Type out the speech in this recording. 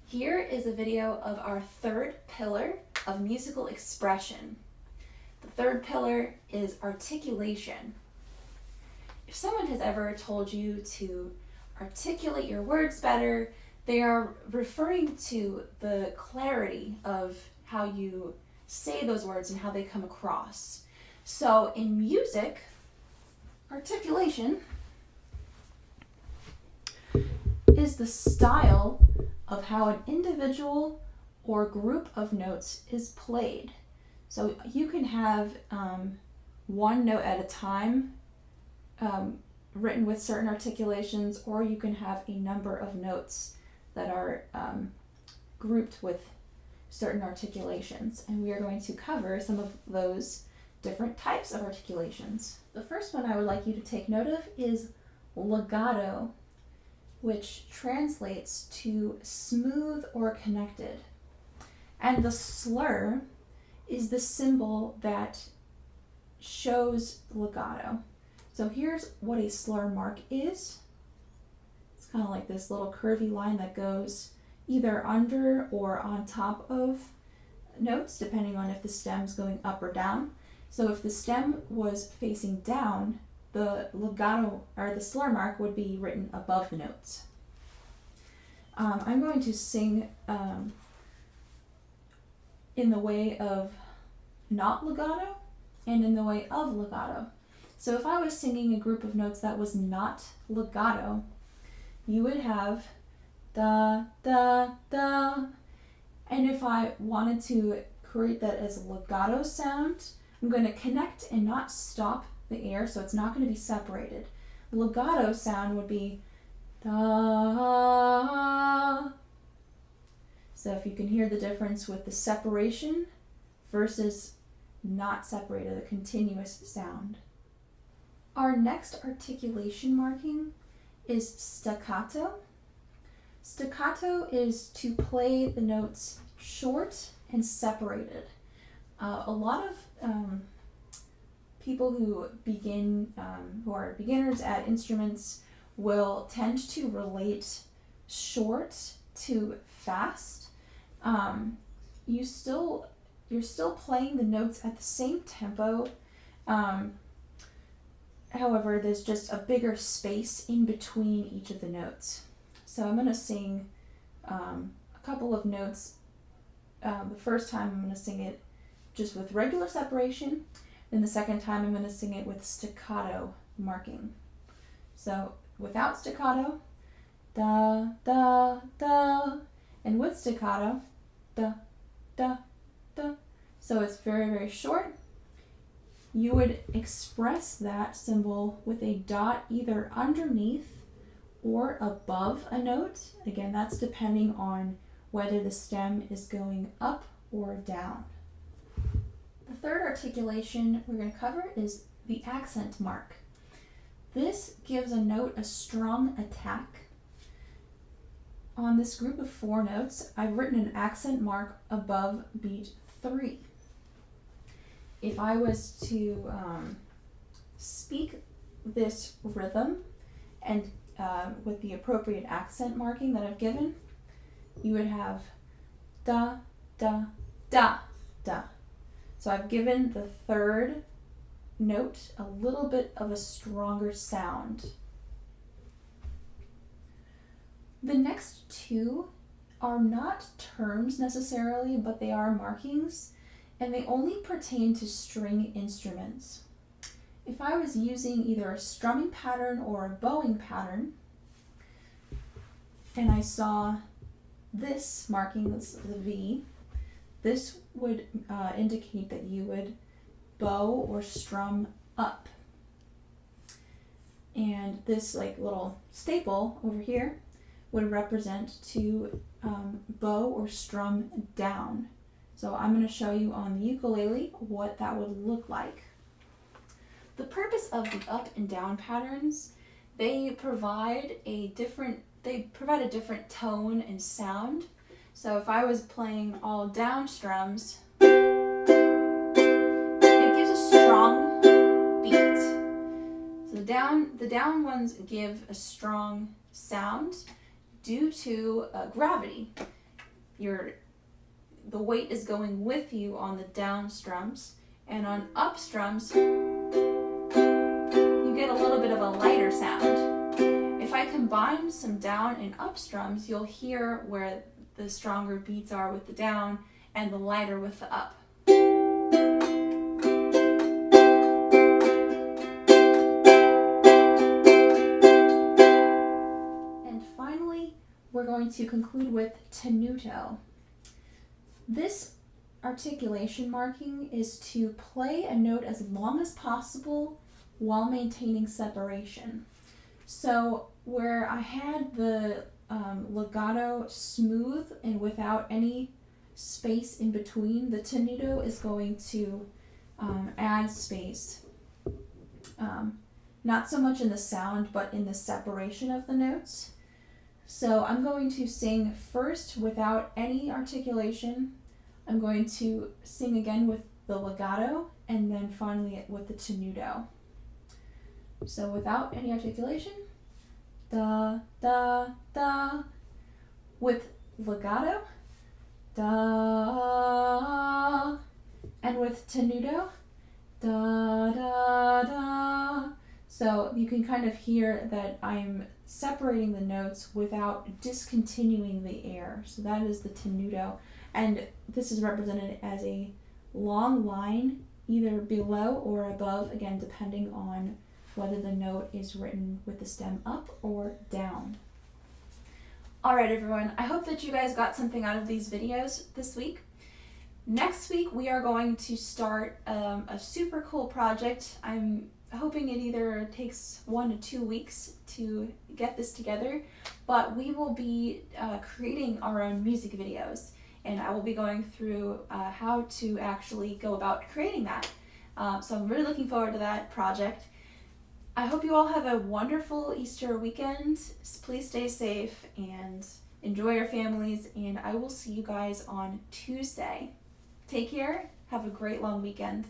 Here is a video of our third pillar of musical expression. The third pillar is articulation. If someone has ever told you to articulate your words better, they are referring to the clarity of how you say those words and how they come across. So in music, articulation is the style of how an individual or group of notes is played. So you can have one note at a time written with certain articulations, or you can have a number of notes that are grouped with certain articulations. And we are going to cover some of those different types of articulations. The first one I would like you to take note of is legato, which translates to smooth or connected. And the slur is the symbol that shows legato. So here's what a slur mark is. It's kind of like this little curvy line that goes either under or on top of notes, depending on if the stem's going up or down. So if the stem was facing down, the legato or the slur mark would be written above the notes. I'm going to sing in the way of not legato and in the way of legato. So if I was singing a group of notes that was not legato, you would have da, da, da. And if I wanted to create that as a legato sound, I'm going to connect and not stop the air, so it's not going to be separated. Legato sound would be da. So if you can hear the difference with the separation versus not separated, a continuous sound. Our next articulation marking is staccato. Staccato is to play the notes short and separated. A lot of people who are beginners at instruments will tend to relate short to fast. You're still playing the notes at the same tempo. However, there's just a bigger space in between each of the notes. So I'm going to sing a couple of notes. The first time I'm going to sing it just with regular separation. Then the second time I'm going to sing it with staccato marking. So without staccato, da, da, da. And with staccato, da, da, da. So it's very, very short. You would express that symbol with a dot either underneath or above a note. Again, that's depending on whether the stem is going up or down. The third articulation we're going to cover is the accent mark. This gives a note a strong attack. On this group of 4 notes, I've written an accent mark above beat 3. If I was to speak this rhythm and with the appropriate accent marking that I've given, you would have da, da, da, da. So I've given the third note a little bit of a stronger sound. The next 2 are not terms necessarily, but they are markings, and they only pertain to string instruments. If I was using either a strumming pattern or a bowing pattern, and I saw this marking, this is the V, this would indicate that you would bow or strum up. And this like little staple over here would represent to bow or strum down. So I'm going to show you on the ukulele what that would look like. The purpose of the up and down patterns, they provide a different tone and sound. So if I was playing all down strums, it gives a strong beat. So the down ones give a strong sound due to gravity. the weight is going with you on the down strums, and on up strums you get a little bit of a lighter sound. If I combine some down and up strums, you'll hear where the stronger beats are with the down and the lighter with the up. And finally, we're going to conclude with tenuto. This articulation marking is to play a note as long as possible while maintaining separation. So where I had the legato smooth and without any space in between, the tenuto is going to add space. Not so much in the sound, but in the separation of the notes. So I'm going to sing first without any articulation. I'm going to sing again with the legato, and then finally with the tenuto. So without any articulation, da, da, da. With legato, da. And with tenuto, da, da, da. So you can kind of hear that I'm separating the notes without discontinuing the air. So that is the tenuto. And this is represented as a long line, either below or above, again, depending on whether the note is written with the stem up or down. Alright everyone, I hope that you guys got something out of these videos this week. Next week we are going to start a super cool project. I'm hoping it either takes 1 to 2 weeks to get this together, but we will be creating our own music videos, and I will be going through how to actually go about creating that. So I'm really looking forward to that project. I hope you all have a wonderful Easter weekend. Please stay safe and enjoy your families, and I will see you guys on Tuesday. Take care. Have a great long weekend.